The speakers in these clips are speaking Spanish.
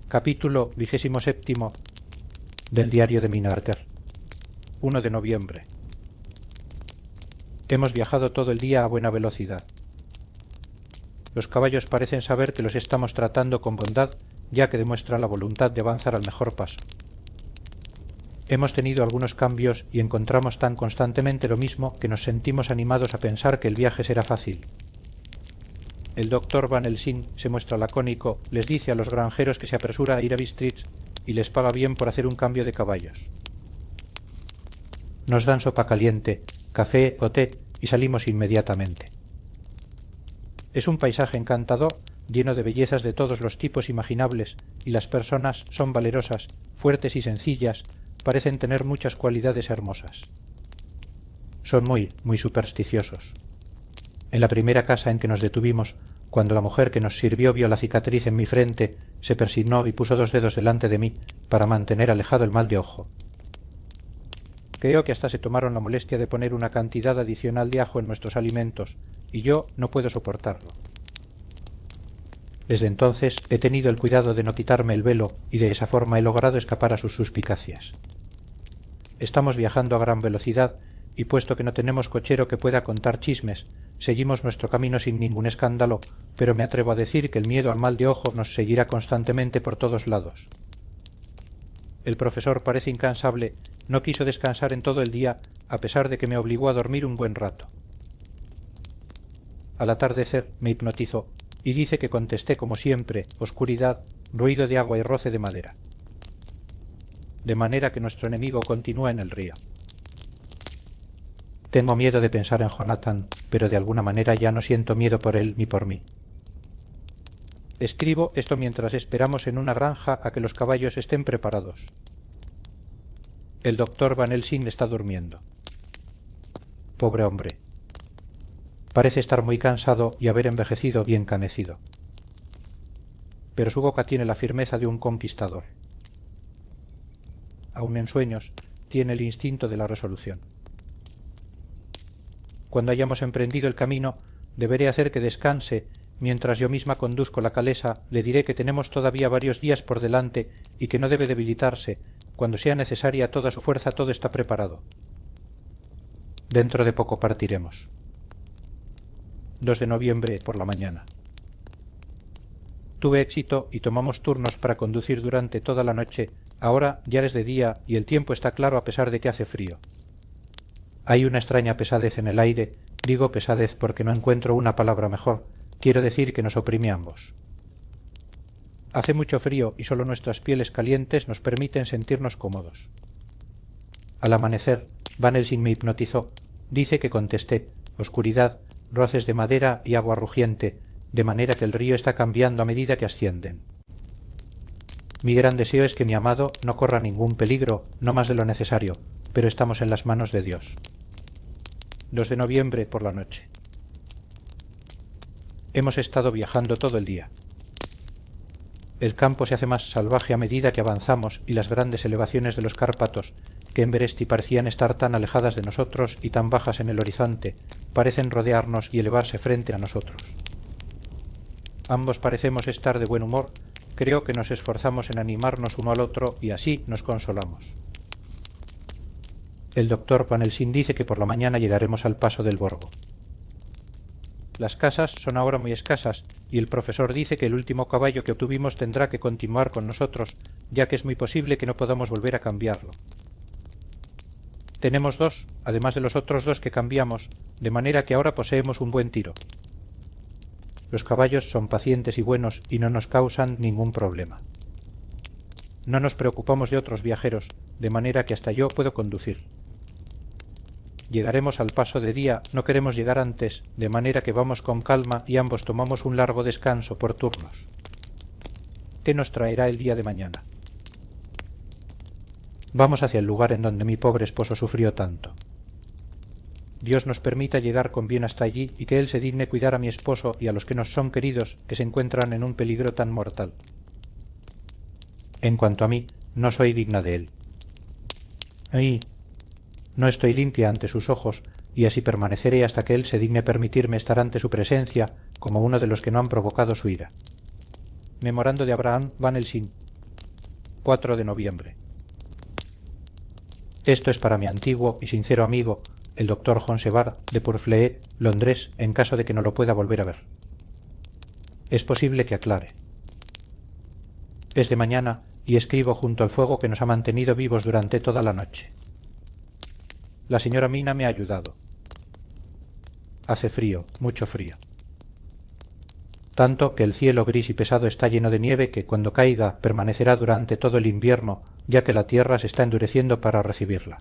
Capítulo 27 del diario de Minaerter. 1 de noviembre. Hemos viajado todo el día a buena velocidad. Los caballos parecen saber que los estamos tratando con bondad, ya que demuestra la voluntad de avanzar al mejor paso. Hemos tenido algunos cambios y encontramos tan constantemente lo mismo que nos sentimos animados a pensar que el viaje será fácil. El doctor Van Helsing se muestra lacónico, les dice a los granjeros que se apresura a ir a Bistritz y les paga bien por hacer un cambio de caballos. Nos dan sopa caliente, café o té y salimos inmediatamente. Es un paisaje encantador, lleno de bellezas de todos los tipos imaginables, y las personas son valerosas, fuertes y sencillas, parecen tener muchas cualidades hermosas. Son muy supersticiosos. En la primera casa en que nos detuvimos, cuando la mujer que nos sirvió vio la cicatriz en mi frente, se persignó y puso 2 dedos delante de mí para mantener alejado el mal de ojo. Creo que hasta se tomaron la molestia de poner una cantidad adicional de ajo en nuestros alimentos, y yo no puedo soportarlo. Desde entonces he tenido el cuidado de no quitarme el velo y de esa forma he logrado escapar a sus suspicacias. Estamos viajando a gran velocidad y puesto que no tenemos cochero que pueda contar chismes, seguimos nuestro camino sin ningún escándalo, pero me atrevo a decir que el miedo al mal de ojo nos seguirá constantemente por todos lados. El profesor parece incansable, no quiso descansar en todo el día, a pesar de que me obligó a dormir un buen rato. Al atardecer me hipnotizó y dice que contesté como siempre, oscuridad, ruido de agua y roce de madera. De manera que nuestro enemigo continúa en el río. Tengo miedo de pensar en Jonathan, pero de alguna manera ya no siento miedo por él ni por mí. Escribo esto mientras esperamos en una granja a que los caballos estén preparados. El doctor Van Helsing está durmiendo. Pobre hombre. Parece estar muy cansado y haber envejecido bien canecido. Pero su boca tiene la firmeza de un conquistador. Aun en sueños, tiene el instinto de la resolución. Cuando hayamos emprendido el camino, deberé hacer que descanse. Mientras yo misma conduzco la calesa, le diré que tenemos todavía varios días por delante y que no debe debilitarse. Cuando sea necesaria toda su fuerza, todo está preparado. Dentro de poco partiremos. 2 de noviembre por la mañana. Tuve éxito y tomamos turnos para conducir durante toda la noche. Ahora ya es de día y el tiempo está claro a pesar de que hace frío. Hay una extraña pesadez en el aire, digo pesadez porque no encuentro una palabra mejor, quiero decir que nos oprime a ambos. Hace mucho frío y solo nuestras pieles calientes nos permiten sentirnos cómodos. Al amanecer, Van Helsing me hipnotizó, dice que contesté, oscuridad, roces de madera y agua rugiente, de manera que el río está cambiando a medida que ascienden. Mi gran deseo es que mi amado no corra ningún peligro, no más de lo necesario, pero estamos en las manos de Dios. 2 de noviembre por la noche. Hemos estado viajando todo el día. El campo se hace más salvaje a medida que avanzamos y las grandes elevaciones de los Cárpatos, que en Beresti parecían estar tan alejadas de nosotros y tan bajas en el horizonte, parecen rodearnos y elevarse frente a nosotros. Ambos parecemos estar de buen humor, creo que nos esforzamos en animarnos uno al otro y así nos consolamos. El doctor Van Helsing dice que por la mañana llegaremos al paso del Borgo. Las casas son ahora muy escasas y el profesor dice que el último caballo que obtuvimos tendrá que continuar con nosotros, ya que es muy posible que no podamos volver a cambiarlo. Tenemos 2, además de los otros 2 que cambiamos, de manera que ahora poseemos un buen tiro. Los caballos son pacientes y buenos y no nos causan ningún problema. No nos preocupamos de otros viajeros, de manera que hasta yo puedo conducir. Llegaremos al paso de día, no queremos llegar antes, de manera que vamos con calma y ambos tomamos un largo descanso por turnos. ¿Qué nos traerá el día de mañana? Vamos hacia el lugar en donde mi pobre esposo sufrió tanto. Dios nos permita llegar con bien hasta allí y que Él se digne cuidar a mi esposo y a los que nos son queridos que se encuentran en un peligro tan mortal. En cuanto a mí, no soy digna de Él. ¡Ay! No estoy limpia ante sus ojos, y así permaneceré hasta que Él se digne permitirme estar ante su presencia como uno de los que no han provocado su ira. Memorando de Abraham Van Helsing, 4 de noviembre. Esto es para mi antiguo y sincero amigo, el doctor Jonsevard de Purfleet, Londres, en caso de que no lo pueda volver a ver. Es posible que aclare. Es de mañana y escribo junto al fuego que nos ha mantenido vivos durante toda la noche. La señora Mina me ha ayudado. Hace frío, mucho frío. Tanto que el cielo gris y pesado está lleno de nieve que cuando caiga permanecerá durante todo el invierno, ya que la tierra se está endureciendo para recibirla.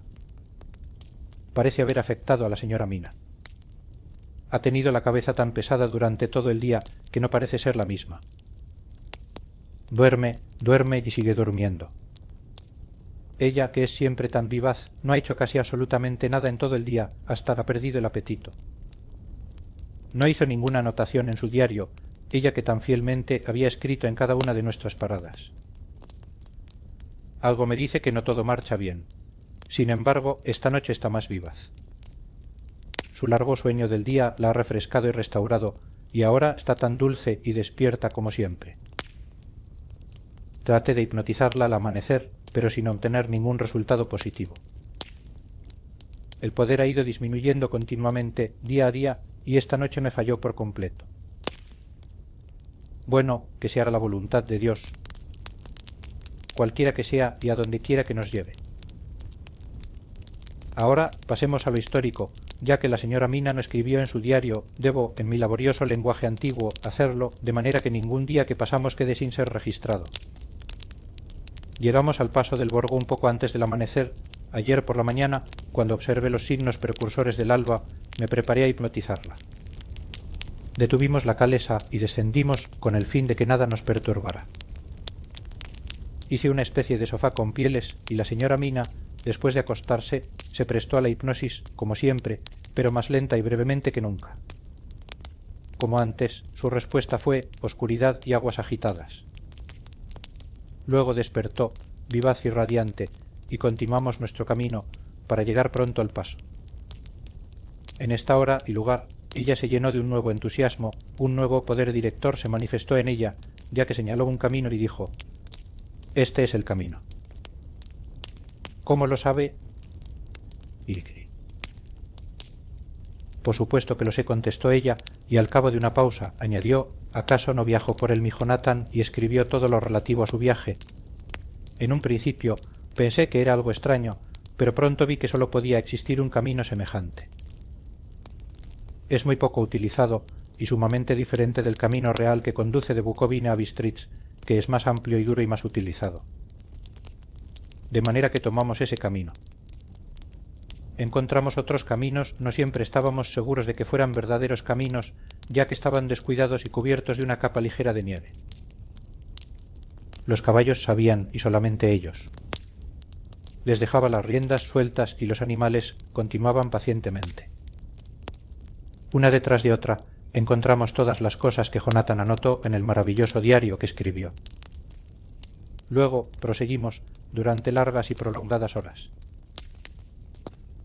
Parece haber afectado a la señora Mina. Ha tenido la cabeza tan pesada durante todo el día que no parece ser la misma. Duerme, duerme y sigue durmiendo. Ella, que es siempre tan vivaz, no ha hecho casi absolutamente nada en todo el día, hasta ha perdido el apetito. No hizo ninguna anotación en su diario, ella que tan fielmente había escrito en cada una de nuestras paradas. Algo me dice que no todo marcha bien. Sin embargo, esta noche está más vivaz. Su largo sueño del día la ha refrescado y restaurado, y ahora está tan dulce y despierta como siempre. Traté de hipnotizarla al amanecer, pero sin obtener ningún resultado positivo. El poder ha ido disminuyendo continuamente, día a día, y esta noche me falló por completo. Bueno, que sea la voluntad de Dios, cualquiera que sea y a donde quiera que nos lleve. Ahora pasemos a lo histórico, ya que la señora Mina no escribió en su diario, debo, en mi laborioso lenguaje antiguo, hacerlo, de manera que ningún día que pasamos quede sin ser registrado. Llegamos al paso del Borgo un poco antes del amanecer. Ayer por la mañana, cuando observé los signos precursores del alba, me preparé a hipnotizarla. Detuvimos la calesa y descendimos con el fin de que nada nos perturbara. Hice una especie de sofá con pieles y la señora Mina, después de acostarse, se prestó a la hipnosis, como siempre, pero más lenta y brevemente que nunca. Como antes, su respuesta fue oscuridad y aguas agitadas. Luego despertó, vivaz y radiante, y continuamos nuestro camino, para llegar pronto al paso. En esta hora y lugar, ella se llenó de un nuevo entusiasmo, un nuevo poder director se manifestó en ella, ya que señaló un camino y dijo: «Este es el camino». ¿Cómo lo sabe? Icri. Por supuesto que lo sé, contestó ella, y al cabo de una pausa añadió: ¿acaso no viajó por el Mijonatán y escribió todo lo relativo a su viaje? En un principio pensé que era algo extraño, pero pronto vi que solo podía existir un camino semejante. Es muy poco utilizado y sumamente diferente del camino real que conduce de Bukovina a Bistritz, que es más amplio y duro y más utilizado. De manera que tomamos ese camino. Encontramos otros caminos, no siempre estábamos seguros de que fueran verdaderos caminos, ya que estaban descuidados y cubiertos de una capa ligera de nieve. Los caballos sabían, y solamente ellos. Les dejaba las riendas sueltas y los animales continuaban pacientemente. Una detrás de otra, encontramos todas las cosas que Jonathan anotó en el maravilloso diario que escribió. Luego proseguimos durante largas y prolongadas horas.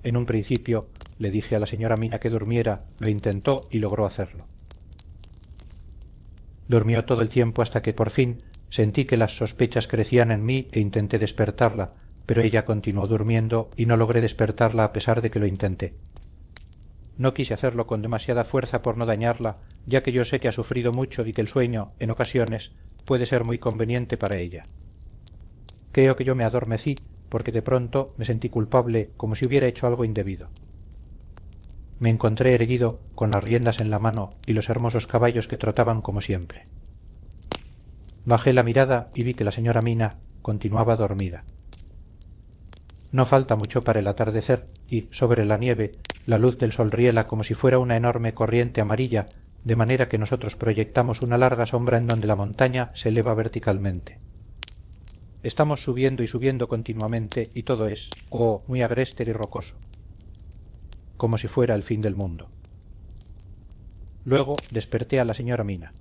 En un principio le dije a la señora Mina que durmiera, lo intentó y logró hacerlo. Durmió todo el tiempo hasta que por fin sentí que las sospechas crecían en mí e intenté despertarla, pero ella continuó durmiendo y no logré despertarla a pesar de que lo intenté. No quise hacerlo con demasiada fuerza por no dañarla, ya que yo sé que ha sufrido mucho y que el sueño, en ocasiones, puede ser muy conveniente para ella. Creo que yo me adormecí porque de pronto me sentí culpable, como si hubiera hecho algo indebido. Me encontré erguido, con las riendas en la mano y los hermosos caballos que trotaban como siempre. Bajé la mirada y vi que la señora Mina continuaba dormida. No falta mucho para el atardecer y, sobre la nieve, la luz del sol riela como si fuera una enorme corriente amarilla, de manera que nosotros proyectamos una larga sombra en donde la montaña se eleva verticalmente. Estamos subiendo y subiendo continuamente y todo es, muy agreste y rocoso, como si fuera el fin del mundo. Luego desperté a la señora Mina.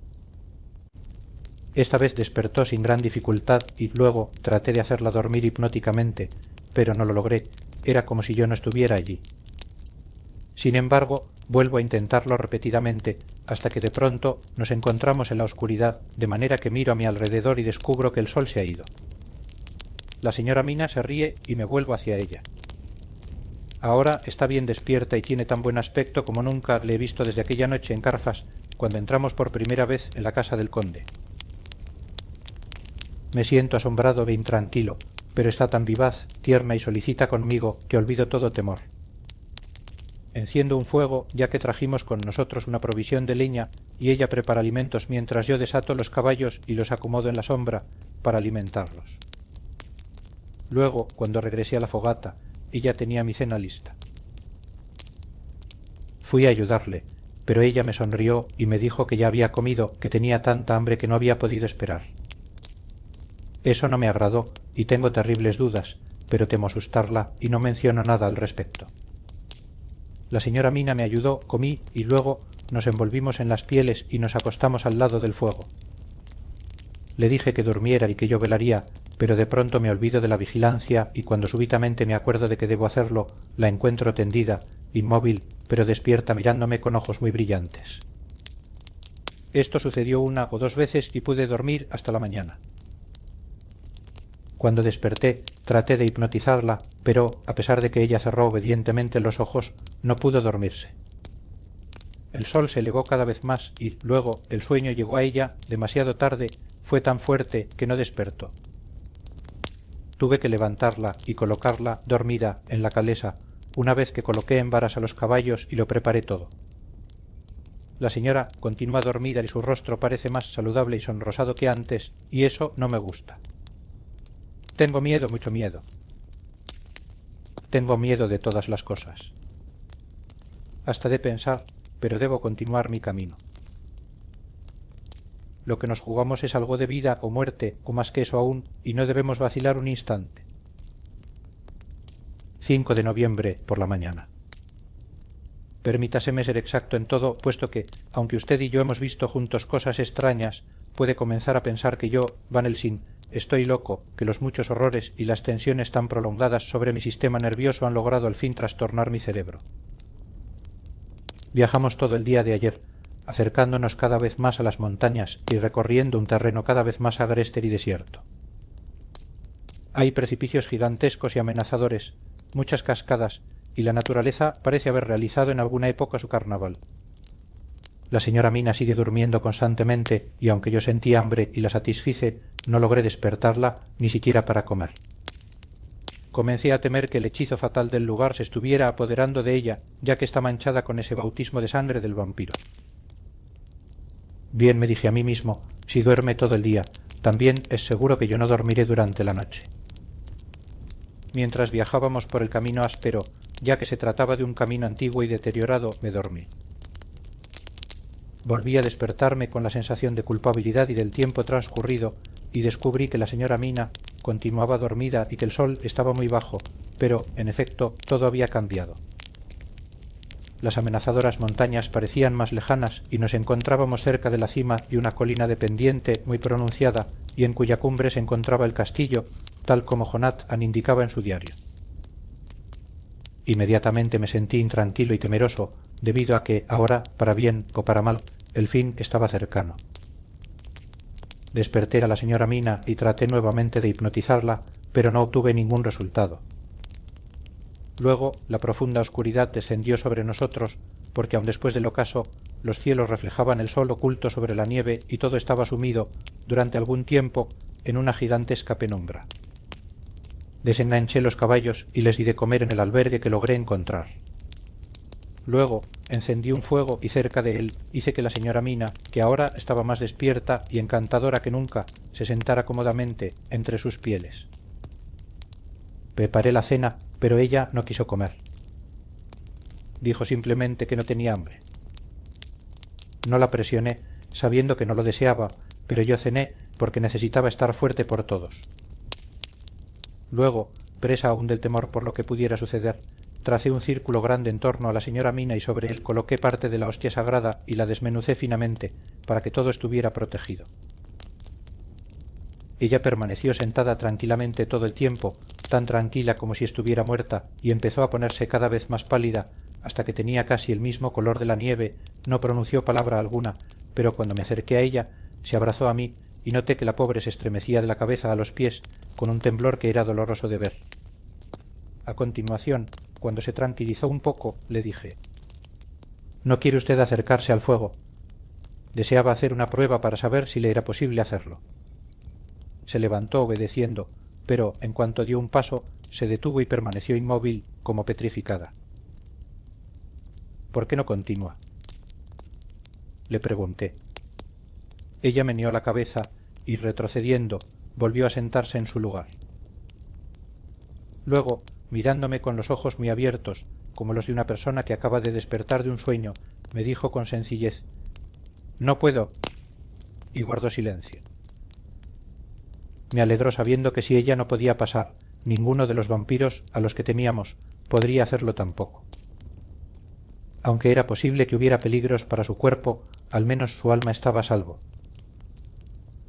Esta vez despertó sin gran dificultad y luego traté de hacerla dormir hipnóticamente, pero no lo logré, era como si yo no estuviera allí. Sin embargo, vuelvo a intentarlo repetidamente, hasta que de pronto nos encontramos en la oscuridad, de manera que miro a mi alrededor y descubro que el sol se ha ido. La señora Mina se ríe y me vuelvo hacia ella. Ahora está bien despierta y tiene tan buen aspecto como nunca le he visto desde aquella noche en Carfas, cuando entramos por primera vez en la casa del conde. Me siento asombrado e intranquilo, pero está tan vivaz, tierna y solicita conmigo que olvido todo temor. Enciendo un fuego, ya que trajimos con nosotros una provisión de leña, y ella prepara alimentos mientras yo desato los caballos y los acomodo en la sombra para alimentarlos. Luego, cuando regresé a la fogata, ella tenía mi cena lista. Fui a ayudarle, pero ella me sonrió y me dijo que ya había comido, que tenía tanta hambre que no había podido esperar. Eso no me agradó y tengo terribles dudas, pero temo asustarla y no menciono nada al respecto. La señora Mina me ayudó, comí y luego nos envolvimos en las pieles y nos acostamos al lado del fuego. Le dije que durmiera y que yo velaría, pero de pronto me olvido de la vigilancia y cuando súbitamente me acuerdo de que debo hacerlo, la encuentro tendida, inmóvil, pero despierta mirándome con ojos muy brillantes. Esto sucedió una o dos veces y pude dormir hasta la mañana. Cuando desperté, traté de hipnotizarla, pero, a pesar de que ella cerró obedientemente los ojos, no pudo dormirse. El sol se elevó cada vez más y, luego, el sueño llegó a ella demasiado tarde, fue tan fuerte que no despertó. Tuve que levantarla y colocarla, dormida, en la calesa, una vez que coloqué en varas a los caballos y lo preparé todo. La señora continúa dormida y su rostro parece más saludable y sonrosado que antes, y eso no me gusta. Tengo miedo, mucho miedo. Tengo miedo de todas las cosas. Hasta de pensar, pero debo continuar mi camino. Lo que nos jugamos es algo de vida o muerte, o más que eso aún, y no debemos vacilar un instante. 5 de noviembre, por la mañana. Permítaseme ser exacto en todo, puesto que, aunque usted y yo hemos visto juntos cosas extrañas, puede comenzar a pensar que yo, Van Helsing, estoy loco, que los muchos horrores y las tensiones tan prolongadas sobre mi sistema nervioso han logrado al fin trastornar mi cerebro. Viajamos todo el día de ayer, acercándonos cada vez más a las montañas y recorriendo un terreno cada vez más agreste y desierto. Hay precipicios gigantescos y amenazadores, muchas cascadas, y la naturaleza parece haber realizado en alguna época su carnaval. La señora Mina sigue durmiendo constantemente y aunque yo sentí hambre y la satisfice, no logré despertarla ni siquiera para comer. Comencé a temer que el hechizo fatal del lugar se estuviera apoderando de ella, ya que está manchada con ese bautismo de sangre del vampiro. Bien, me dije a mí mismo, si duerme todo el día, también es seguro que yo no dormiré durante la noche. Mientras viajábamos por el camino áspero, ya que se trataba de un camino antiguo y deteriorado, me dormí. Volví a despertarme con la sensación de culpabilidad y del tiempo transcurrido, y descubrí que la señora Mina continuaba dormida y que el sol estaba muy bajo, pero, en efecto, todo había cambiado. Las amenazadoras montañas parecían más lejanas y nos encontrábamos cerca de la cima de una colina de pendiente muy pronunciada y en cuya cumbre se encontraba el castillo, tal como Jonathan indicaba en su diario. Inmediatamente me sentí intranquilo y temeroso, debido a que, ahora, para bien o para mal, el fin estaba cercano. Desperté a la señora Mina y traté nuevamente de hipnotizarla, pero no obtuve ningún resultado. Luego la profunda oscuridad descendió sobre nosotros, porque aun después del ocaso, los cielos reflejaban el sol oculto sobre la nieve y todo estaba sumido, durante algún tiempo, en una gigantesca penumbra. Desenganché los caballos y les di de comer en el albergue que logré encontrar. Luego encendí un fuego y cerca de él hice que la señora Mina, que ahora estaba más despierta y encantadora que nunca, se sentara cómodamente entre sus pieles. Preparé la cena, pero ella no quiso comer. Dijo simplemente que no tenía hambre. No la presioné, sabiendo que no lo deseaba, pero yo cené porque necesitaba estar fuerte por todos. Luego, presa aún del temor por lo que pudiera suceder, tracé un círculo grande en torno a la señora Mina y sobre él coloqué parte de la hostia sagrada y la desmenucé finamente, para que todo estuviera protegido. Ella permaneció sentada tranquilamente todo el tiempo, tan tranquila como si estuviera muerta, y empezó a ponerse cada vez más pálida, hasta que tenía casi el mismo color de la nieve. No pronunció palabra alguna, pero cuando me acerqué a ella, se abrazó a mí, y noté que la pobre se estremecía de la cabeza a los pies, con un temblor que era doloroso de ver. A continuación, cuando se tranquilizó un poco, le dije: «¿No quiere usted acercarse al fuego?». Deseaba hacer una prueba para saber si le era posible hacerlo. Se levantó obedeciendo, pero, en cuanto dio un paso, se detuvo y permaneció inmóvil, como petrificada. «¿Por qué no continúa?», le pregunté. Ella meneó la cabeza y, retrocediendo, volvió a sentarse en su lugar. Luego, mirándome con los ojos muy abiertos, como los de una persona que acaba de despertar de un sueño, me dijo con sencillez: «No puedo», y guardó silencio. Me alegró sabiendo que si ella no podía pasar, ninguno de los vampiros, a los que temíamos, podría hacerlo tampoco. Aunque era posible que hubiera peligros para su cuerpo, al menos su alma estaba a salvo.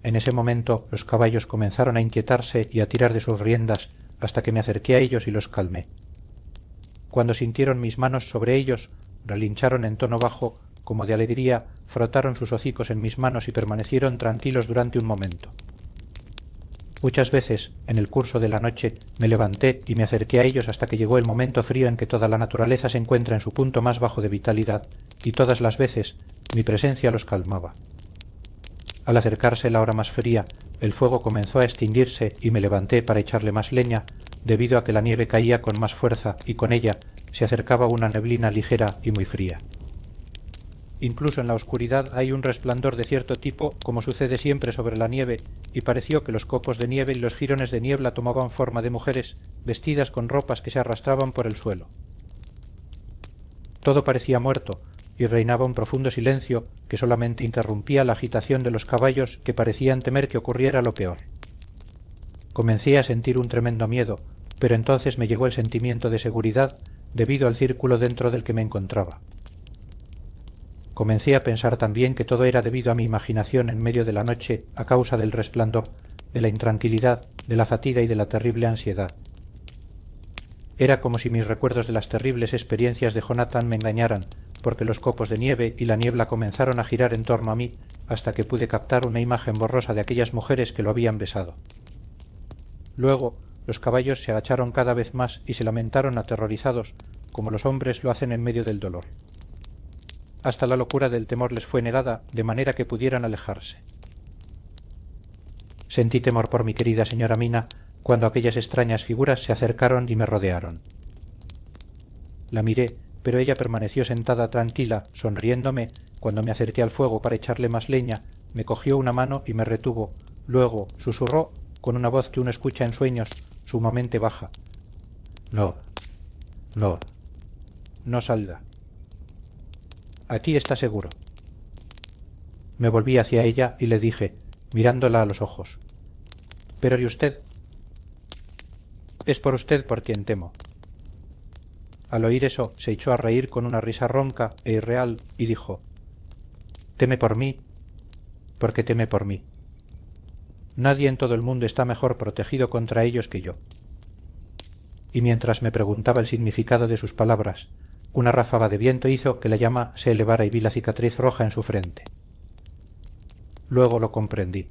En ese momento los caballos comenzaron a inquietarse y a tirar de sus riendas hasta que me acerqué a ellos y los calmé. Cuando sintieron mis manos sobre ellos, relincharon en tono bajo, como de alegría, frotaron sus hocicos en mis manos y permanecieron tranquilos durante un momento. Muchas veces, en el curso de la noche, me levanté y me acerqué a ellos hasta que llegó el momento frío en que toda la naturaleza se encuentra en su punto más bajo de vitalidad, y todas las veces mi presencia los calmaba. Al acercarse la hora más fría, el fuego comenzó a extinguirse y me levanté para echarle más leña, debido a que la nieve caía con más fuerza y con ella se acercaba una neblina ligera y muy fría. Incluso en la oscuridad hay un resplandor de cierto tipo, como sucede siempre sobre la nieve, y pareció que los copos de nieve y los jirones de niebla tomaban forma de mujeres vestidas con ropas que se arrastraban por el suelo. Todo parecía muerto, y reinaba un profundo silencio que solamente interrumpía la agitación de los caballos, que parecían temer que ocurriera lo peor. Comencé a sentir un tremendo miedo, pero entonces me llegó el sentimiento de seguridad debido al círculo dentro del que me encontraba. Comencé a pensar también que todo era debido a mi imaginación en medio de la noche a causa del resplandor, de la intranquilidad, de la fatiga y de la terrible ansiedad. Era como si mis recuerdos de las terribles experiencias de Jonathan me engañaran, porque los copos de nieve y la niebla comenzaron a girar en torno a mí hasta que pude captar una imagen borrosa de aquellas mujeres que lo habían besado. Luego los caballos se agacharon cada vez más y se lamentaron aterrorizados, como los hombres lo hacen en medio del dolor. Hasta la locura del temor les fue negada, de manera que pudieran alejarse. Sentí temor por mi querida señora Mina cuando aquellas extrañas figuras se acercaron y me rodearon. La miré, pero ella permaneció sentada tranquila, sonriéndome. Cuando me acerqué al fuego para echarle más leña, me cogió una mano y me retuvo. Luego susurró, con una voz que uno escucha en sueños, sumamente baja: «No, no, no salga. Aquí está seguro». Me volví hacia ella y le dije, mirándola a los ojos: «Pero ¿y usted?». «Es por usted por quien temo». Al oír eso se echó a reír con una risa ronca e irreal y dijo: «¿Teme por mí? ¿Por qué teme por mí? Nadie en todo el mundo está mejor protegido contra ellos que yo». Y mientras me preguntaba el significado de sus palabras, una ráfaga de viento hizo que la llama se elevara y vi la cicatriz roja en su frente. Luego lo comprendí.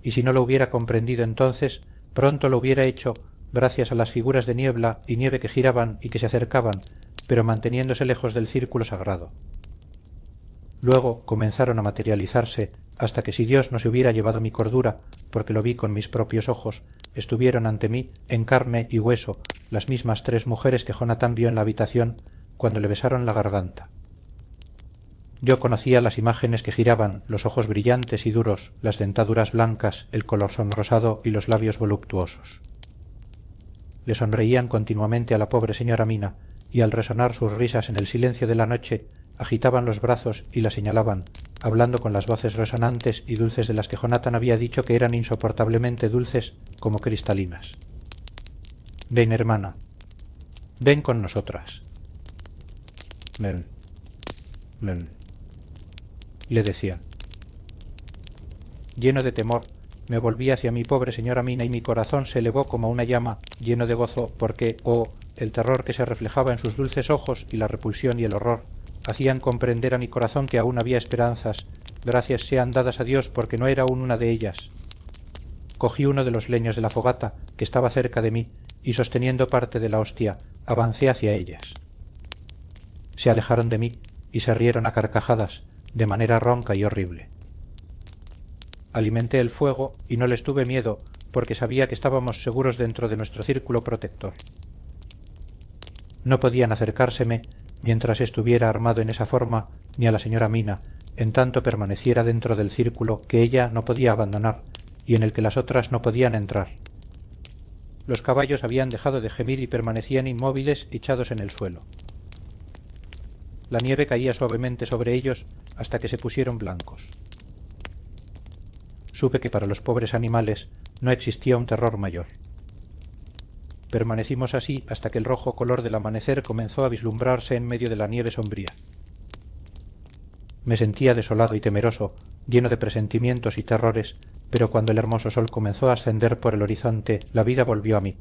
Y si no lo hubiera comprendido entonces, pronto lo hubiera hecho, gracias a las figuras de niebla y nieve que giraban y que se acercaban, pero manteniéndose lejos del círculo sagrado. Luego comenzaron a materializarse, hasta que si Dios no se hubiera llevado mi cordura, porque lo vi con mis propios ojos, estuvieron ante mí, en carne y hueso, las mismas 3 mujeres que Jonathan vio en la habitación cuando le besaron la garganta. Yo conocía las imágenes que giraban, los ojos brillantes y duros, las dentaduras blancas, el color sonrosado y los labios voluptuosos. Le sonreían continuamente a la pobre señora Mina, y al resonar sus risas en el silencio de la noche, agitaban los brazos y la señalaban, hablando con las voces resonantes y dulces de las que Jonathan había dicho que eran insoportablemente dulces como cristalinas. «Ven, hermana, ven con nosotras». «Ven, ven», le decían. Lleno de temor, me volví hacia mi pobre señora Mina y mi corazón se elevó como una llama, lleno de gozo, porque, oh, el terror que se reflejaba en sus dulces ojos y la repulsión y el horror hacían comprender a mi corazón que aún había esperanzas, gracias sean dadas a Dios porque no era aún una de ellas. cogí uno de los leños de la fogata, que estaba cerca de mí, y sosteniendo parte de la hostia, avancé hacia ellas. Se alejaron de mí y se rieron a carcajadas, de manera ronca y horrible. Alimenté el fuego y no les tuve miedo, porque sabía que estábamos seguros dentro de nuestro círculo protector. No podían acercárseme mientras estuviera armado en esa forma, ni a la señora Mina, en tanto permaneciera dentro del círculo que ella no podía abandonar y en el que las otras no podían entrar. Los caballos habían dejado de gemir y permanecían inmóviles echados en el suelo. La nieve caía suavemente sobre ellos hasta que se pusieron blancos. Supe que para los pobres animales no existía un terror mayor. Permanecimos así hasta que el rojo color del amanecer comenzó a vislumbrarse en medio de la nieve sombría. Me sentía desolado y temeroso, lleno de presentimientos y terrores, pero cuando el hermoso sol comenzó a ascender por el horizonte, la vida volvió a mí.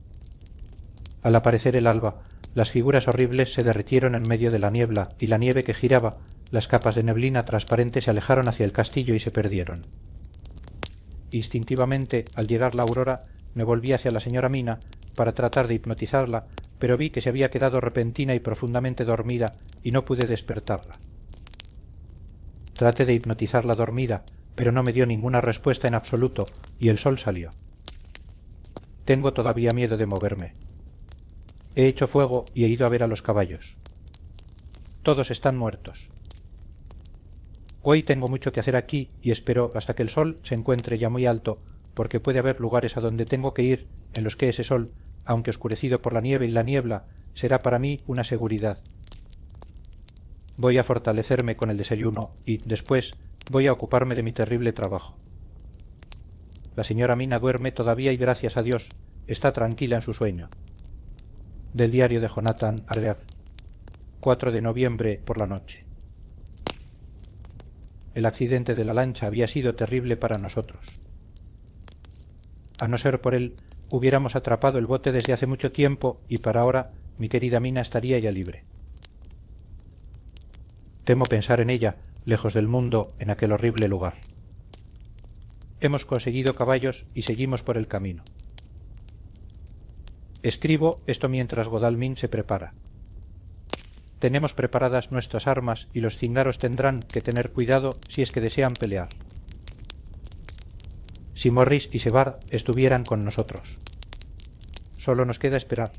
Al aparecer el alba, las figuras horribles se derritieron en medio de la niebla y la nieve que giraba, las capas de neblina transparente se alejaron hacia el castillo y se perdieron. Instintivamente, al llegar la aurora, me volví hacia la señora Mina para tratar de hipnotizarla, pero vi que se había quedado repentina y profundamente dormida y no pude despertarla. Traté de hipnotizarla dormida, pero no me dio ninguna respuesta en absoluto y el sol salió. Tengo todavía miedo de moverme. He hecho fuego y he ido a ver a los caballos. Todos están muertos. Hoy tengo mucho que hacer aquí y espero hasta que el sol se encuentre ya muy alto, porque puede haber lugares a donde tengo que ir en los que ese sol, aunque oscurecido por la nieve y la niebla, será para mí una seguridad. Voy a fortalecerme con el desayuno y, después, voy a ocuparme de mi terrible trabajo. La señora Mina duerme todavía y gracias a Dios está tranquila en su sueño. Del diario de Jonathan Arrear, 4 de noviembre por la noche. El accidente de la lancha había sido terrible para nosotros. A no ser por él, hubiéramos atrapado el bote desde hace mucho tiempo y para ahora mi querida Mina estaría ya libre. Temo pensar en ella, lejos del mundo, en aquel horrible lugar. Hemos conseguido caballos y seguimos por el camino. Escribo esto mientras Godalming se prepara. Tenemos preparadas nuestras armas y los cíngaros tendrán que tener cuidado si es que desean pelear. Si Morris y Sebar estuvieran con nosotros. Solo nos queda esperar.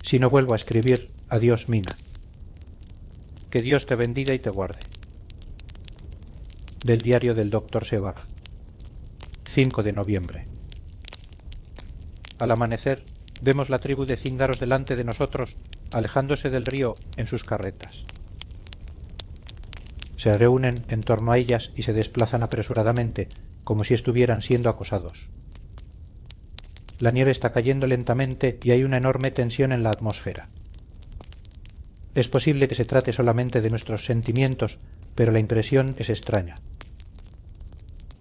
Si no vuelvo a escribir, adiós Mina. Que Dios te bendiga y te guarde. Del diario del Dr. Sebar, 5 de noviembre. Al amanecer, vemos la tribu de cíngaros delante de nosotros, alejándose del río en sus carretas. Se reúnen en torno a ellas y se desplazan apresuradamente, como si estuvieran siendo acosados. La nieve está cayendo lentamente y hay una enorme tensión en la atmósfera. Es posible que se trate solamente de nuestros sentimientos, pero la impresión es extraña.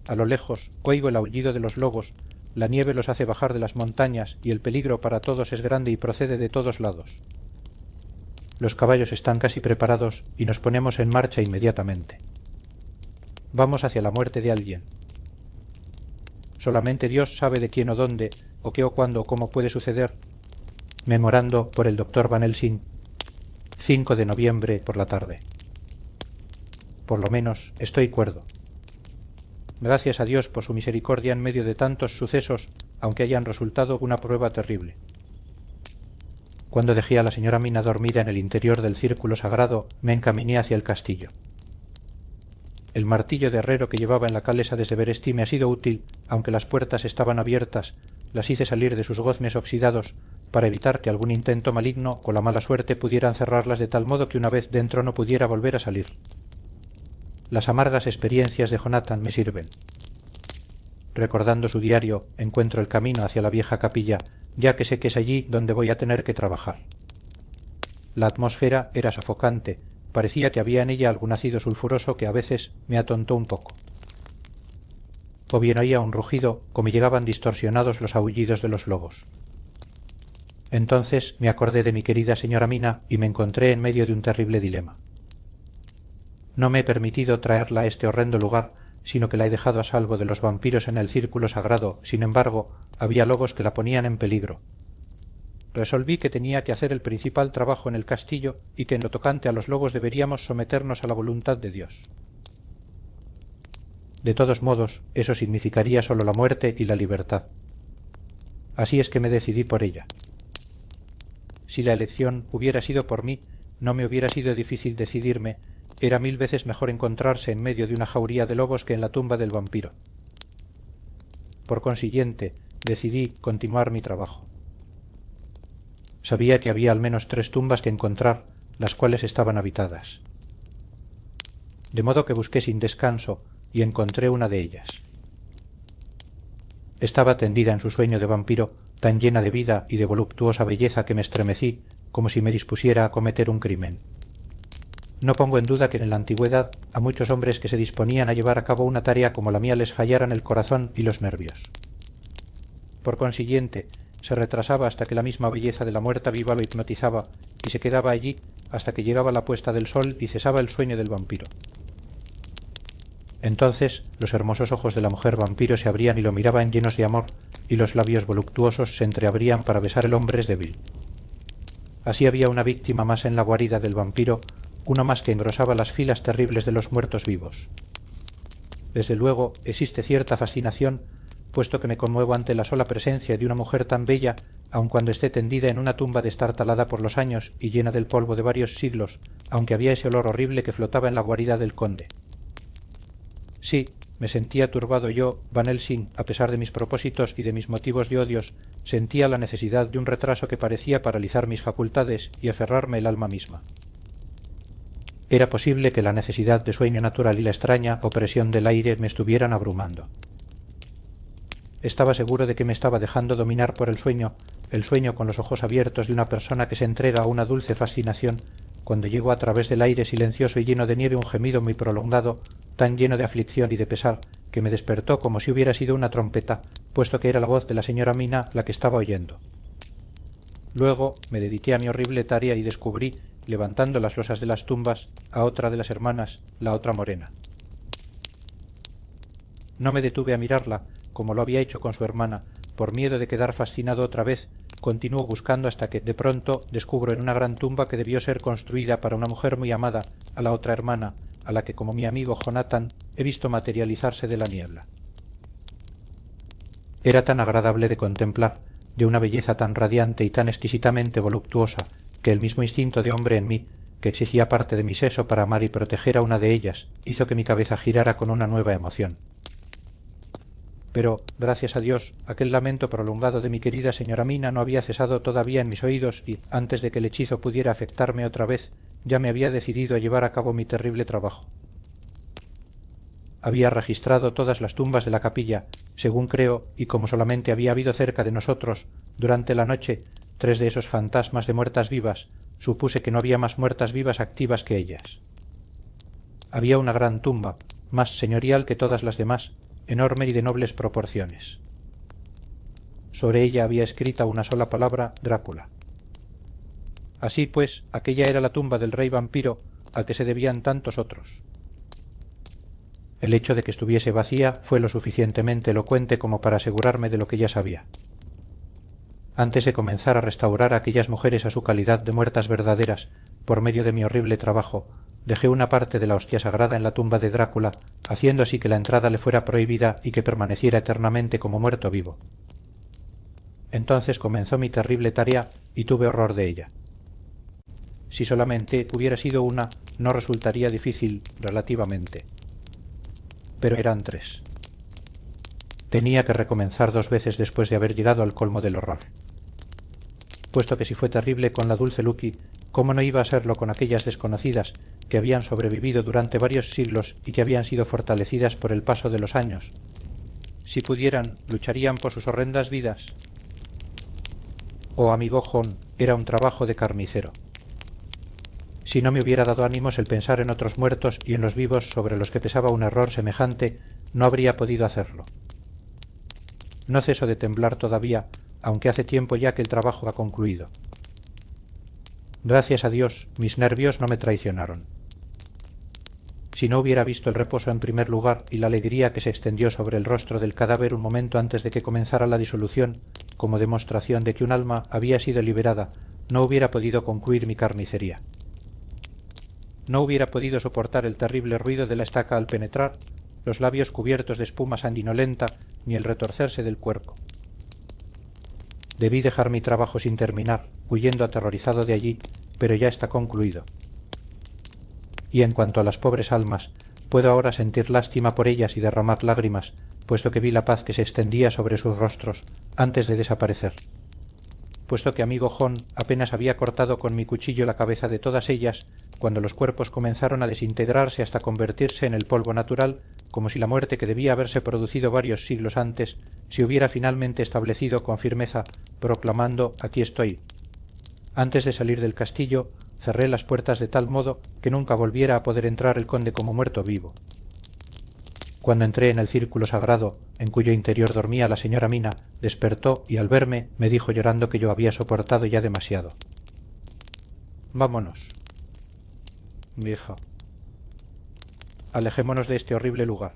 A lo lejos oigo el aullido de los lobos, la nieve los hace bajar de las montañas y el peligro para todos es grande y procede de todos lados. Los caballos están casi preparados y nos ponemos en marcha inmediatamente. Vamos hacia la muerte de alguien. Solamente Dios sabe de quién o dónde, o qué o cuándo o cómo puede suceder. Memorando por el Dr. Van Helsing, 5 de noviembre por la tarde. Por lo menos estoy cuerdo. Gracias a Dios por su misericordia en medio de tantos sucesos, aunque hayan resultado una prueba terrible. Cuando dejé a la señora Mina dormida en el interior del círculo sagrado, me encaminé hacia el castillo. El martillo de herrero que llevaba en la calesa de Severestí me ha sido útil, aunque las puertas estaban abiertas, las hice salir de sus goznes oxidados, para evitar que algún intento maligno con la mala suerte pudiera cerrarlas de tal modo que una vez dentro no pudiera volver a salir. Las amargas experiencias de Jonathan me sirven. Recordando su diario, encuentro el camino hacia la vieja capilla, ya que sé que es allí donde voy a tener que trabajar. La atmósfera era sofocante, parecía que había en ella algún ácido sulfuroso que a veces me atontó un poco. O bien oía un rugido, o me llegaban distorsionados los aullidos de los lobos. Entonces me acordé de mi querida señora Mina y me encontré en medio de un terrible dilema. No me he permitido traerla a este horrendo lugar, sino que la he dejado a salvo de los vampiros en el círculo sagrado. Sin embargo, había lobos que la ponían en peligro. Resolví que tenía que hacer el principal trabajo en el castillo y que en lo tocante a los lobos deberíamos someternos a la voluntad de Dios. De todos modos, eso significaría solo la muerte y la libertad. Así es que me decidí por ella. Si la elección hubiera sido por mí, no me hubiera sido difícil decidirme. Era 1000 veces mejor encontrarse en medio de una jauría de lobos que en la tumba del vampiro. Por consiguiente, decidí continuar mi trabajo. Sabía que había al menos 3 tumbas que encontrar, las cuales estaban habitadas. De modo que busqué sin descanso y encontré una de ellas. Estaba tendida en su sueño de vampiro, tan llena de vida y de voluptuosa belleza que me estremecí como si me dispusiera a cometer un crimen. No pongo en duda que en la antigüedad a muchos hombres que se disponían a llevar a cabo una tarea como la mía les fallaran el corazón y los nervios. Por consiguiente, se retrasaba hasta que la misma belleza de la muerta viva lo hipnotizaba y se quedaba allí hasta que llegaba la puesta del sol y cesaba el sueño del vampiro. Entonces los hermosos ojos de la mujer vampiro se abrían y lo miraban llenos de amor, y los labios voluptuosos se entreabrían para besar el hombre débil. Así había una víctima más en la guarida del vampiro, uno más que engrosaba las filas terribles de los muertos vivos. Desde luego existe cierta fascinación, puesto que me conmuevo ante la sola presencia de una mujer tan bella, aun cuando esté tendida en una tumba destartalada por los años y llena del polvo de varios siglos, aunque había ese olor horrible que flotaba en la guarida del conde. Sí, me sentía turbado yo, Van Helsing, a pesar de mis propósitos y de mis motivos de odios, sentía la necesidad de un retraso que parecía paralizar mis facultades y aferrarme el alma misma. Era posible que la necesidad de sueño natural y la extraña opresión del aire me estuvieran abrumando. Estaba seguro de que me estaba dejando dominar por el sueño con los ojos abiertos de una persona que se entrega a una dulce fascinación, cuando llegó a través del aire silencioso y lleno de nieve un gemido muy prolongado, tan lleno de aflicción y de pesar, que me despertó como si hubiera sido una trompeta, puesto que era la voz de la señora Mina la que estaba oyendo. Luego me dediqué a mi horrible tarea y descubrí, levantando las losas de las tumbas, a otra de las hermanas, la otra morena. No me detuve a mirarla, como lo había hecho con su hermana, por miedo de quedar fascinado otra vez. Continúo buscando hasta que, de pronto, descubro en una gran tumba que debió ser construida para una mujer muy amada, a la otra hermana, a la que, como mi amigo Jonathan, he visto materializarse de la niebla. Era tan agradable de contemplar, de una belleza tan radiante y tan exquisitamente voluptuosa, que el mismo instinto de hombre en mí, que exigía parte de mi seso para amar y proteger a una de ellas, hizo que mi cabeza girara con una nueva emoción. Pero, gracias a Dios, aquel lamento prolongado de mi querida señora Mina no había cesado todavía en mis oídos y, antes de que el hechizo pudiera afectarme otra vez, ya me había decidido a llevar a cabo mi terrible trabajo. Había registrado todas las tumbas de la capilla, según creo, y como solamente había habido cerca de nosotros, durante la noche, 3 de esos fantasmas de muertas vivas, supuse que no había más muertas vivas activas que ellas. Había una gran tumba, más señorial que todas las demás, enorme y de nobles proporciones. Sobre ella había escrita una sola palabra: Drácula. Así pues, aquella era la tumba del rey vampiro al que se debían tantos otros. El hecho de que estuviese vacía fue lo suficientemente elocuente como para asegurarme de lo que ya sabía. Antes de comenzar a restaurar a aquellas mujeres a su calidad de muertas verdaderas, por medio de mi horrible trabajo, dejé una parte de la hostia sagrada en la tumba de Drácula, haciendo así que la entrada le fuera prohibida y que permaneciera eternamente como muerto vivo. Entonces comenzó mi terrible tarea y tuve horror de ella. Si solamente hubiera sido una, no resultaría difícil relativamente. Pero eran 3. Tenía que recomenzar 2 veces después de haber llegado al colmo del horror. Puesto que si fue terrible con la dulce Lucky, ¿cómo no iba a serlo con aquellas desconocidas que habían sobrevivido durante varios siglos y que habían sido fortalecidas por el paso de los años? Si pudieran, lucharían por sus horrendas vidas. Oh, amigo Jon, era un trabajo de carnicero. Si no me hubiera dado ánimos el pensar en otros muertos y en los vivos sobre los que pesaba un error semejante, no habría podido hacerlo. No ceso de temblar todavía, aunque hace tiempo ya que el trabajo ha concluido. Gracias a Dios, mis nervios no me traicionaron. si no hubiera visto el reposo en primer lugar y la alegría que se extendió sobre el rostro del cadáver un momento antes de que comenzara la disolución, como demostración de que un alma había sido liberada, no hubiera podido concluir mi carnicería. No hubiera podido soportar el terrible ruido de la estaca al penetrar, los labios cubiertos de espuma sanguinolenta, ni el retorcerse del cuerpo. Debí dejar mi trabajo sin terminar, huyendo aterrorizado de allí, pero ya está concluido. Y en cuanto a las pobres almas, puedo ahora sentir lástima por ellas y derramar lágrimas, puesto que vi la paz que se extendía sobre sus rostros antes de desaparecer. Puesto que amigo Jon apenas había cortado con mi cuchillo la cabeza de todas ellas, cuando los cuerpos comenzaron a desintegrarse hasta convertirse en el polvo natural, como si la muerte que debía haberse producido varios siglos antes se hubiera finalmente establecido con firmeza, proclamando «Aquí estoy». Antes de salir del castillo, cerré las puertas de tal modo que nunca volviera a poder entrar el conde como muerto vivo. Cuando entré en el círculo sagrado, en cuyo interior dormía la señora Mina, despertó y al verme me dijo llorando que yo había soportado ya demasiado. «Vámonos». «Vieja, alejémonos de este horrible lugar».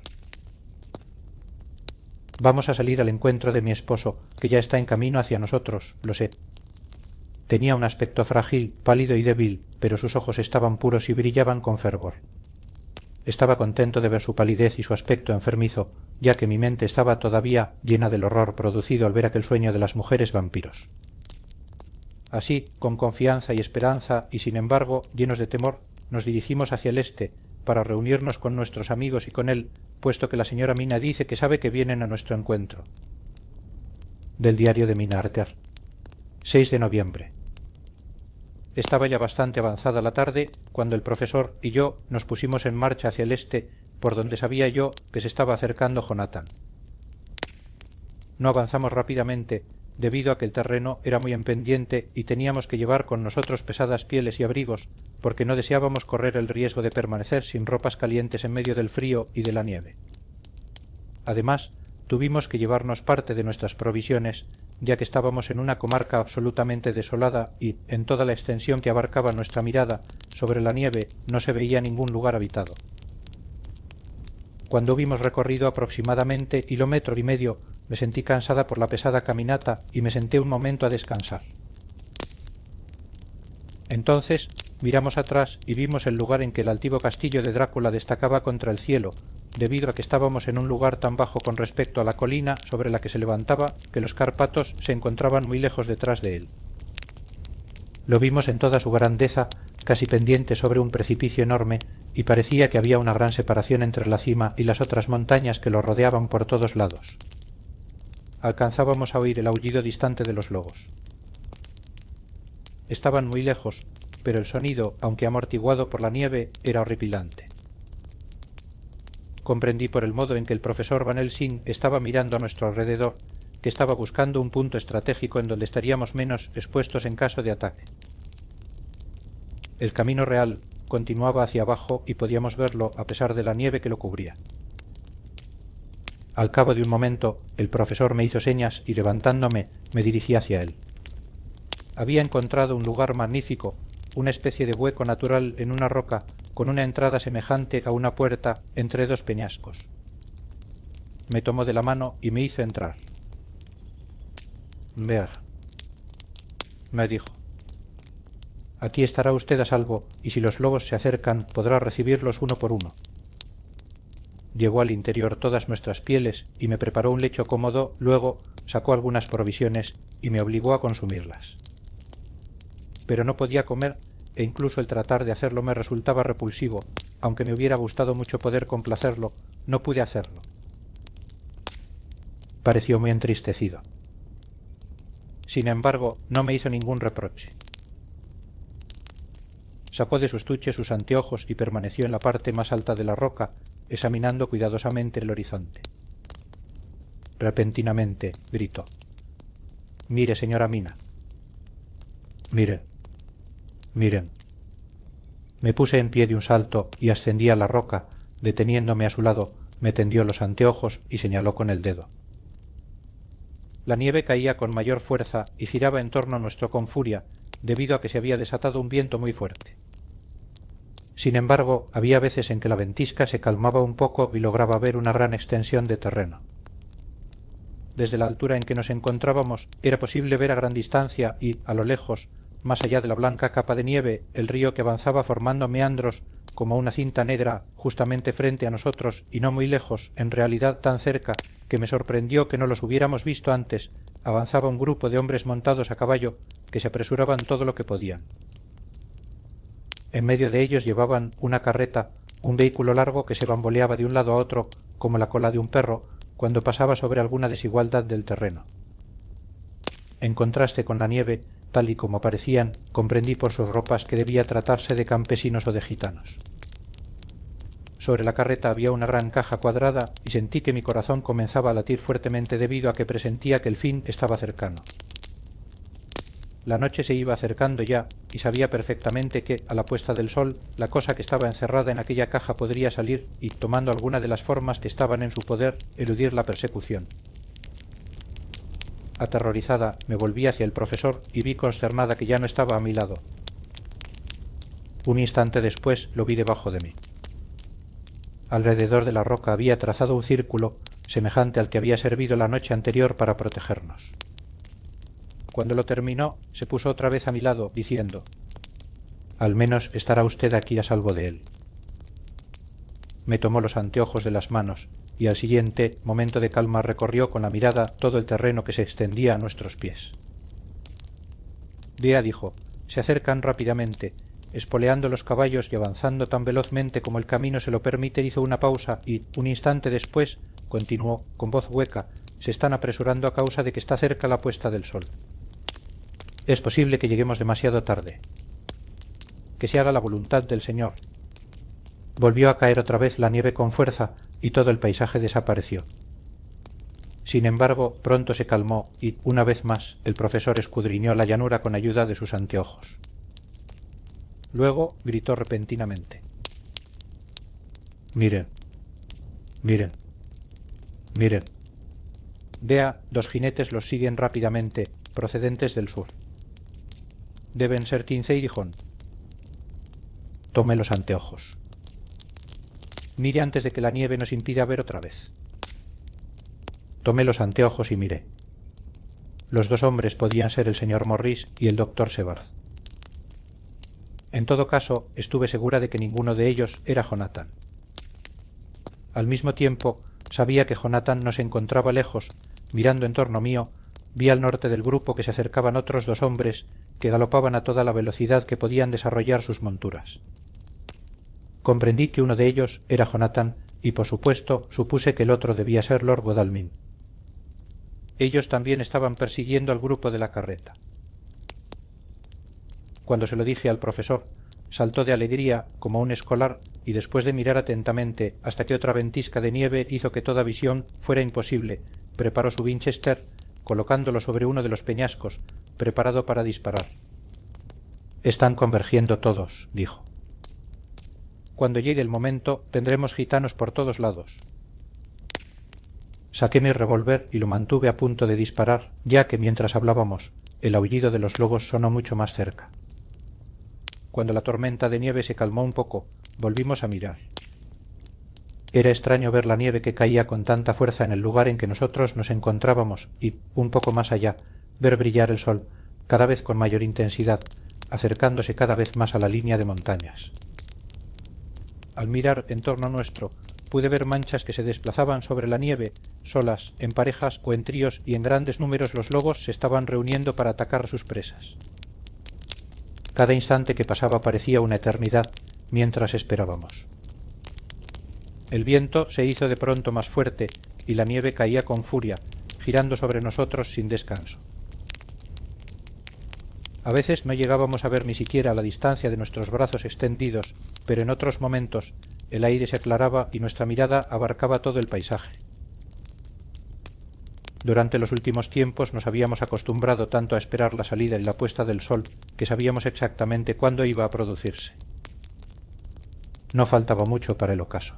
«Vamos a salir al encuentro de mi esposo, que ya está en camino hacia nosotros, lo sé». Tenía un aspecto frágil, pálido y débil, pero sus ojos estaban puros y brillaban con fervor. Estaba contento de ver su palidez y su aspecto enfermizo, ya que mi mente estaba todavía llena del horror producido al ver aquel sueño de las mujeres vampiros. Así, con confianza y esperanza, y sin embargo, llenos de temor, nos dirigimos hacia el este, para reunirnos con nuestros amigos y con él, puesto que la señora Mina dice que sabe que vienen a nuestro encuentro. Del diario de Mina Arter. 6 de noviembre. Estaba ya bastante avanzada la tarde cuando el profesor y yo nos pusimos en marcha hacia el este, por donde sabía yo que se estaba acercando Jonathan. No avanzamos rápidamente, debido a que el terreno era muy en pendiente y teníamos que llevar con nosotros pesadas pieles y abrigos, porque no deseábamos correr el riesgo de permanecer sin ropas calientes en medio del frío y de la nieve. Además, tuvimos que llevarnos parte de nuestras provisiones, ya que estábamos en una comarca absolutamente desolada y, en toda la extensión que abarcaba nuestra mirada, sobre la nieve no se veía ningún lugar habitado. Cuando hubimos recorrido aproximadamente kilómetro y medio, me sentí cansada por la pesada caminata y me senté un momento a descansar. Entonces miramos atrás y vimos el lugar en que el altivo castillo de Drácula destacaba contra el cielo, debido a que estábamos en un lugar tan bajo con respecto a la colina sobre la que se levantaba que los Cárpatos se encontraban muy lejos detrás de él. Lo vimos en toda su grandeza, casi pendiente sobre un precipicio enorme, y parecía que había una gran separación entre la cima y las otras montañas que lo rodeaban por todos lados. Alcanzábamos a oír el aullido distante de los lobos. Estaban muy lejos, pero el sonido, aunque amortiguado por la nieve, era horripilante. Comprendí por el modo en que el profesor Van Helsing estaba mirando a nuestro alrededor, que estaba buscando un punto estratégico en donde estaríamos menos expuestos en caso de ataque. El camino real continuaba hacia abajo y podíamos verlo a pesar de la nieve que lo cubría. Al cabo de un momento, el profesor me hizo señas y levantándome me dirigí hacia él. Había encontrado un lugar magnífico, una especie de hueco natural en una roca, con una entrada semejante a una puerta entre dos peñascos. Me tomó de la mano y me hizo entrar. «Ver», me dijo. «Aquí estará usted a salvo, y si los lobos se acercan podrá recibirlos uno por uno». Llevó al interior todas nuestras pieles y me preparó un lecho cómodo, luego sacó algunas provisiones y me obligó a consumirlas. Pero no podía comer, e incluso el tratar de hacerlo me resultaba repulsivo, aunque me hubiera gustado mucho poder complacerlo, no pude hacerlo. Pareció muy entristecido. Sin embargo, no me hizo ningún reproche. Sacó de su estuche sus anteojos y permaneció en la parte más alta de la roca, examinando cuidadosamente el horizonte. Repentinamente gritó: «Mire, señora Mina». «Mire, miren». Me puse en pie de un salto y ascendí a la roca, deteniéndome a su lado, me tendió los anteojos y señaló con el dedo. La nieve caía con mayor fuerza y giraba en torno nuestro con furia, debido a que se había desatado un viento muy fuerte. Sin embargo, había veces en que la ventisca se calmaba un poco y lograba ver una gran extensión de terreno. Desde la altura en que nos encontrábamos era posible ver a gran distancia y, a lo lejos, más allá de la blanca capa de nieve, el río que avanzaba formando meandros como una cinta negra justamente frente a nosotros y no muy lejos, en realidad tan cerca que me sorprendió que no los hubiéramos visto antes. Avanzaba un grupo de hombres montados a caballo que se apresuraban todo lo que podían. En medio de ellos llevaban una carreta, un vehículo largo que se bamboleaba de un lado a otro como la cola de un perro cuando pasaba sobre alguna desigualdad del terreno. En contraste con la nieve, tal y como parecían, comprendí por sus ropas que debía tratarse de campesinos o de gitanos. Sobre la carreta había una gran caja cuadrada y sentí que mi corazón comenzaba a latir fuertemente debido a que presentía que el fin estaba cercano. La noche se iba acercando ya y sabía perfectamente que, a la puesta del sol, la cosa que estaba encerrada en aquella caja podría salir y, tomando alguna de las formas que estaban en su poder, eludir la persecución. Aterrorizada, me volví hacia el profesor y vi consternada que ya no estaba a mi lado. Un instante después lo vi debajo de mí. Alrededor de la roca había trazado un círculo semejante al que había servido la noche anterior para protegernos. Cuando lo terminó, se puso otra vez a mi lado, diciendo: «Al menos estará usted aquí a salvo de él». Me tomó los anteojos de las manos y al siguiente momento de calma recorrió con la mirada todo el terreno que se extendía a nuestros pies. «Vea», dijo, «se acercan rápidamente, espoleando los caballos y avanzando tan velozmente como el camino se lo permite». Hizo una pausa y, un instante después, continuó con voz hueca: «Se están apresurando a causa de que está cerca la puesta del sol. Es posible que lleguemos demasiado tarde. Que se haga la voluntad del Señor». Volvió a caer otra vez la nieve con fuerza y todo el paisaje desapareció. Sin embargo, pronto se calmó y, una vez más, el profesor escudriñó la llanura con ayuda de sus anteojos. Luego gritó repentinamente: «Miren, miren, miren». Vea, 2 jinetes los siguen rápidamente, procedentes del sur. Deben ser Quincey y Gijón. Tome los anteojos. Mire antes de que la nieve nos impida ver otra vez. Tomé los anteojos y miré. Los 2 hombres podían ser el señor Morris y el doctor Sevard. En todo caso, estuve segura de que ninguno de ellos era Jonathan. Al mismo tiempo, sabía que Jonathan no se encontraba lejos. Mirando en torno mío, vi al norte del grupo que se acercaban otros 2 hombres que galopaban a toda la velocidad que podían desarrollar sus monturas. Comprendí que uno de ellos era Jonathan y, por supuesto, supuse que el otro debía ser Lord Godalming. Ellos también estaban persiguiendo al grupo de la carreta. Cuando se lo dije al profesor, saltó de alegría como un escolar y, después de mirar atentamente hasta que otra ventisca de nieve hizo que toda visión fuera imposible, preparó su Winchester, colocándolo sobre uno de los peñascos, preparado para disparar. «Están convergiendo todos», dijo. «Cuando llegue el momento tendremos gitanos por todos lados». Saqué mi revólver y lo mantuve a punto de disparar, ya que mientras hablábamos el aullido de los lobos sonó mucho más cerca. Cuando la tormenta de nieve se calmó un poco, volvimos a mirar. Era extraño ver la nieve que caía con tanta fuerza en el lugar en que nosotros nos encontrábamos y, un poco más allá, ver brillar el sol, cada vez con mayor intensidad, acercándose cada vez más a la línea de montañas. Al mirar en torno nuestro, pude ver manchas que se desplazaban sobre la nieve, solas, en parejas o en tríos, y en grandes números los lobos se estaban reuniendo para atacar a sus presas. Cada instante que pasaba parecía una eternidad mientras esperábamos. El viento se hizo de pronto más fuerte y la nieve caía con furia, girando sobre nosotros sin descanso. A veces no llegábamos a ver ni siquiera la distancia de nuestros brazos extendidos, pero en otros momentos el aire se aclaraba y nuestra mirada abarcaba todo el paisaje. Durante los últimos tiempos nos habíamos acostumbrado tanto a esperar la salida y la puesta del sol que sabíamos exactamente cuándo iba a producirse. No faltaba mucho para el ocaso.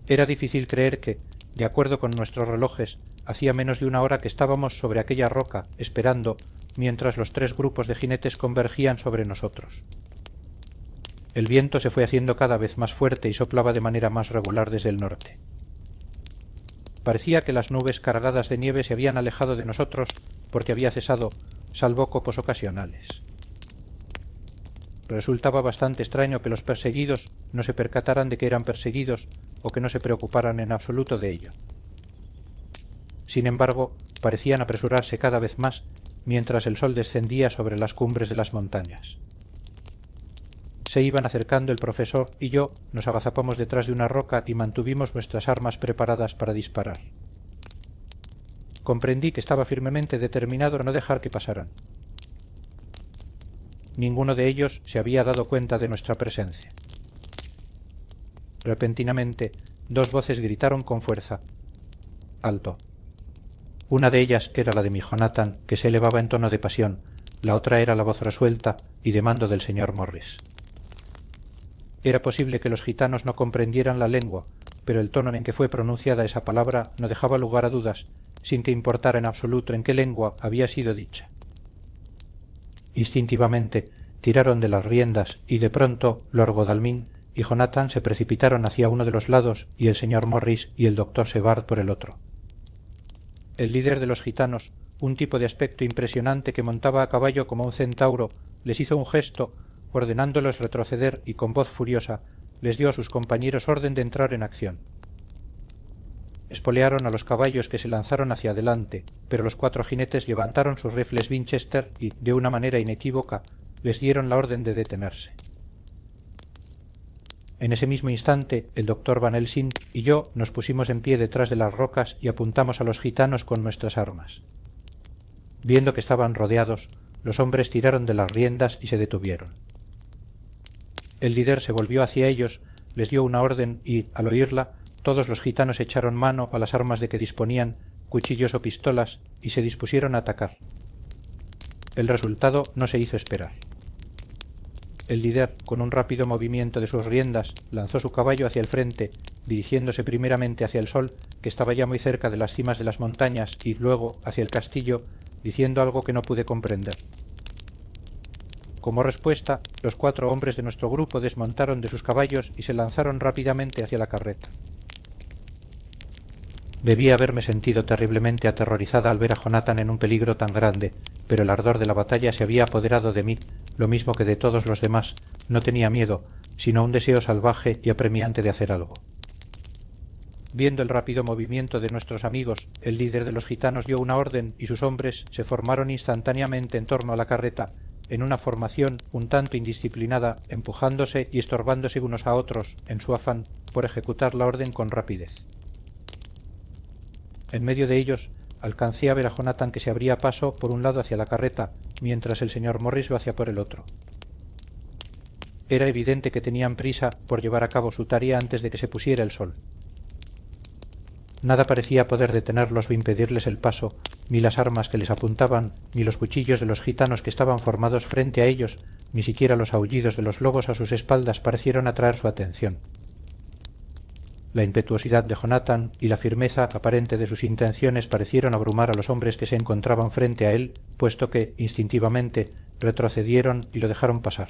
Era difícil creer que, de acuerdo con nuestros relojes, hacía menos de una hora que estábamos sobre aquella roca, esperando, mientras los 3 grupos de jinetes convergían sobre nosotros. el viento se fue haciendo cada vez más fuerte y soplaba de manera más regular desde el norte. Parecía que las nubes cargadas de nieve se habían alejado de nosotros porque había cesado, salvo copos ocasionales. Resultaba bastante extraño que los perseguidos no se percataran de que eran perseguidos o que no se preocuparan en absoluto de ello. Sin embargo, parecían apresurarse cada vez más mientras el sol descendía sobre las cumbres de las montañas. Se iban acercando el profesor y yo nos agazapamos detrás de una roca y mantuvimos nuestras armas preparadas para disparar. Comprendí que estaba firmemente determinado a no dejar que pasaran. Ninguno de ellos se había dado cuenta de nuestra presencia. Repentinamente, dos voces gritaron con fuerza: «¡Alto!». Una de ellas era la de mi Jonathan, que se elevaba en tono de pasión, la otra era la voz resuelta y de mando del señor Morris. Era posible que los gitanos no comprendieran la lengua, pero el tono en que fue pronunciada esa palabra no dejaba lugar a dudas, sin que importara en absoluto en qué lengua había sido dicha. Instintivamente tiraron de las riendas y de pronto Lord Godalming y Jonathan se precipitaron hacia uno de los lados y el señor Morris y el doctor Sebard por el otro. El líder de los gitanos, un tipo de aspecto impresionante que montaba a caballo como un centauro, les hizo un gesto, ordenándolos retroceder y con voz furiosa les dio a sus compañeros orden de entrar en acción. Espolearon a los caballos que se lanzaron hacia adelante, pero los cuatro jinetes levantaron sus rifles Winchester y, de una manera inequívoca, les dieron la orden de detenerse. En ese mismo instante, el doctor Van Helsing y yo nos pusimos en pie detrás de las rocas y apuntamos a los gitanos con nuestras armas. Viendo que estaban rodeados, los hombres tiraron de las riendas y se detuvieron. El líder se volvió hacia ellos, les dio una orden y, al oírla, todos los gitanos echaron mano a las armas de que disponían, cuchillos o pistolas, y se dispusieron a atacar. El resultado no se hizo esperar. El líder, con un rápido movimiento de sus riendas, lanzó su caballo hacia el frente, dirigiéndose primeramente hacia el sol, que estaba ya muy cerca de las cimas de las montañas, y luego hacia el castillo, diciendo algo que no pude comprender. Como respuesta, los cuatro hombres de nuestro grupo desmontaron de sus caballos y se lanzaron rápidamente hacia la carreta. Debía haberme sentido terriblemente aterrorizada al ver a Jonathan en un peligro tan grande, pero el ardor de la batalla se había apoderado de mí, lo mismo que de todos los demás. No tenía miedo, sino un deseo salvaje y apremiante de hacer algo. Viendo el rápido movimiento de nuestros amigos, el líder de los gitanos dio una orden y sus hombres se formaron instantáneamente en torno a la carreta, en una formación un tanto indisciplinada, empujándose y estorbándose unos a otros en su afán por ejecutar la orden con rapidez. En medio de ellos alcancé a ver a Jonathan que se abría paso por un lado hacia la carreta, mientras el señor Morris lo hacía por el otro. Era evidente que tenían prisa por llevar a cabo su tarea antes de que se pusiera el sol. Nada parecía poder detenerlos o impedirles el paso, ni las armas que les apuntaban, ni los cuchillos de los gitanos que estaban formados frente a ellos, ni siquiera los aullidos de los lobos a sus espaldas parecieron atraer su atención. La impetuosidad de Jonathan y la firmeza aparente de sus intenciones parecieron abrumar a los hombres que se encontraban frente a él, puesto que, instintivamente, retrocedieron y lo dejaron pasar.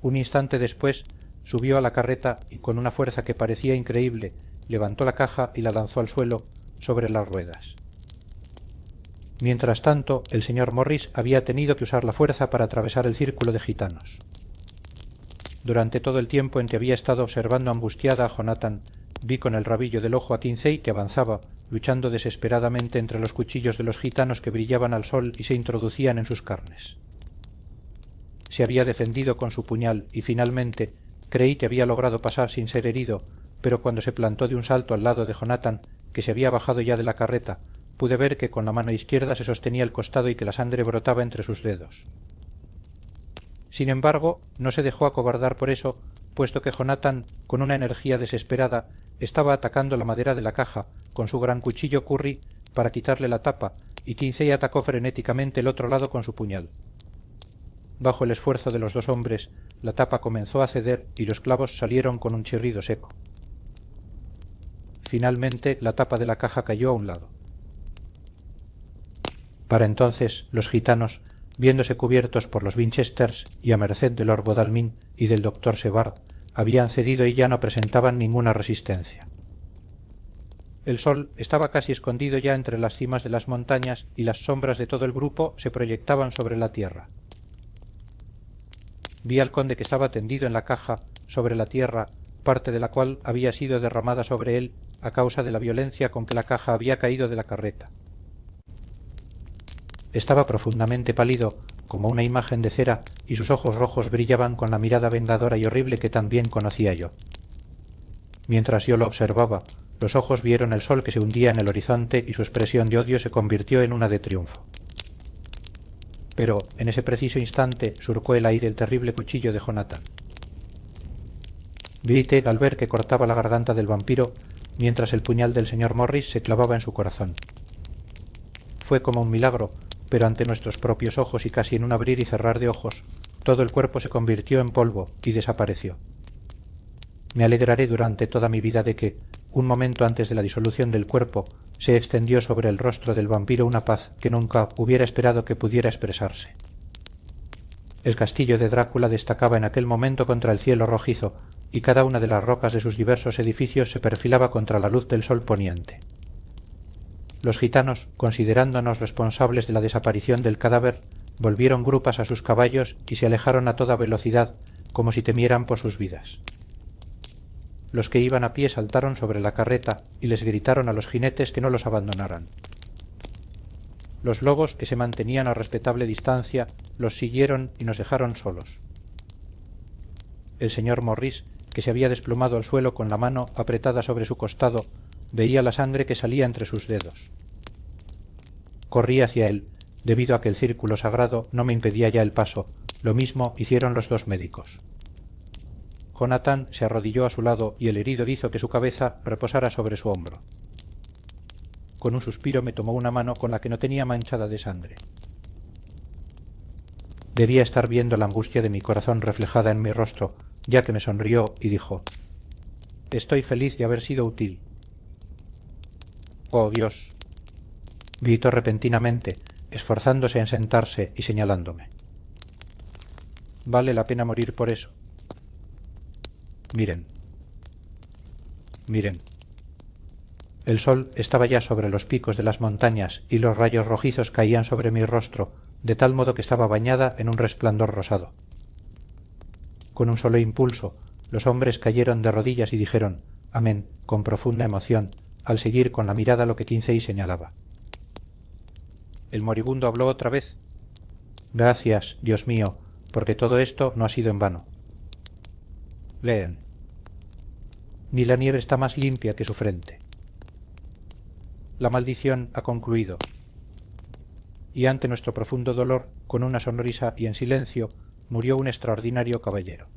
Un instante después, subió a la carreta y con una fuerza que parecía increíble, levantó la caja y la lanzó al suelo, sobre las ruedas. Mientras tanto, el señor Morris había tenido que usar la fuerza para atravesar el círculo de gitanos. Durante todo el tiempo en que había estado observando angustiada a Jonathan, vi con el rabillo del ojo a Kinsey que avanzaba, luchando desesperadamente entre los cuchillos de los gitanos que brillaban al sol y se introducían en sus carnes. Se había defendido con su puñal y finalmente creí que había logrado pasar sin ser herido, pero cuando se plantó de un salto al lado de Jonathan, que se había bajado ya de la carreta, pude ver que con la mano izquierda se sostenía el costado y que la sangre brotaba entre sus dedos. Sin embargo, no se dejó acobardar por eso, puesto que Jonathan, con una energía desesperada, estaba atacando la madera de la caja con su gran cuchillo curry para quitarle la tapa, y Kinsey atacó frenéticamente el otro lado con su puñal. Bajo el esfuerzo de los dos hombres, la tapa comenzó a ceder y los clavos salieron con un chirrido seco. Finalmente, la tapa de la caja cayó a un lado. Para entonces, los gitanos, viéndose cubiertos por los Winchesters y a merced del Lord Godalming y del doctor Sevard, habían cedido y ya no presentaban ninguna resistencia. El sol estaba casi escondido ya entre las cimas de las montañas y las sombras de todo el grupo se proyectaban sobre la tierra. Vi al conde que estaba tendido en la caja, sobre la tierra, parte de la cual había sido derramada sobre él a causa de la violencia con que la caja había caído de la carreta. Estaba profundamente pálido, como una imagen de cera, y sus ojos rojos brillaban con la mirada vengadora y horrible que tan bien conocía yo. Mientras yo lo observaba, los ojos vieron el sol que se hundía en el horizonte y su expresión de odio se convirtió en una de triunfo. Pero en ese preciso instante surcó el aire el terrible cuchillo de Jonathan. Grité al ver que cortaba la garganta del vampiro, mientras el puñal del señor Morris se clavaba en su corazón. Fue como un milagro, pero ante nuestros propios ojos y casi en un abrir y cerrar de ojos, todo el cuerpo se convirtió en polvo y desapareció. Me alegraré durante toda mi vida de que, un momento antes de la disolución del cuerpo, se extendió sobre el rostro del vampiro una paz que nunca hubiera esperado que pudiera expresarse. El castillo de Drácula destacaba en aquel momento contra el cielo rojizo, y cada una de las rocas de sus diversos edificios se perfilaba contra la luz del sol poniente. Los gitanos, considerándonos responsables de la desaparición del cadáver, volvieron grupas a sus caballos y se alejaron a toda velocidad, como si temieran por sus vidas. Los que iban a pie saltaron sobre la carreta y les gritaron a los jinetes que no los abandonaran. Los lobos, que se mantenían a respetable distancia, los siguieron y nos dejaron solos. El señor Morris, que se había desplomado al suelo con la mano apretada sobre su costado, veía la sangre que salía entre sus dedos. Corrí hacia él, debido a que el círculo sagrado no me impedía ya el paso. Lo mismo hicieron los dos médicos. Jonathan se arrodilló a su lado y el herido hizo que su cabeza reposara sobre su hombro. Con un suspiro me tomó una mano con la que no tenía manchada de sangre. Debía estar viendo la angustia de mi corazón reflejada en mi rostro, ya que me sonrió y dijo: «Estoy feliz de haber sido útil». «¡Oh, Dios!», gritó repentinamente, esforzándose en sentarse y señalándome. «Vale la pena morir por eso». Miren. Miren. El sol estaba ya sobre los picos de las montañas y los rayos rojizos caían sobre mi rostro, de tal modo que estaba bañada en un resplandor rosado. Con un solo impulso, los hombres cayeron de rodillas y dijeron amén con profunda emoción, al seguir con la mirada lo que Quincey señalaba. El moribundo habló otra vez. Gracias, Dios mío, porque todo esto no ha sido en vano. Leen. Ni la nieve está más limpia que su frente. La maldición ha concluido. Y ante nuestro profundo dolor, con una sonrisa y en silencio, murió un extraordinario caballero.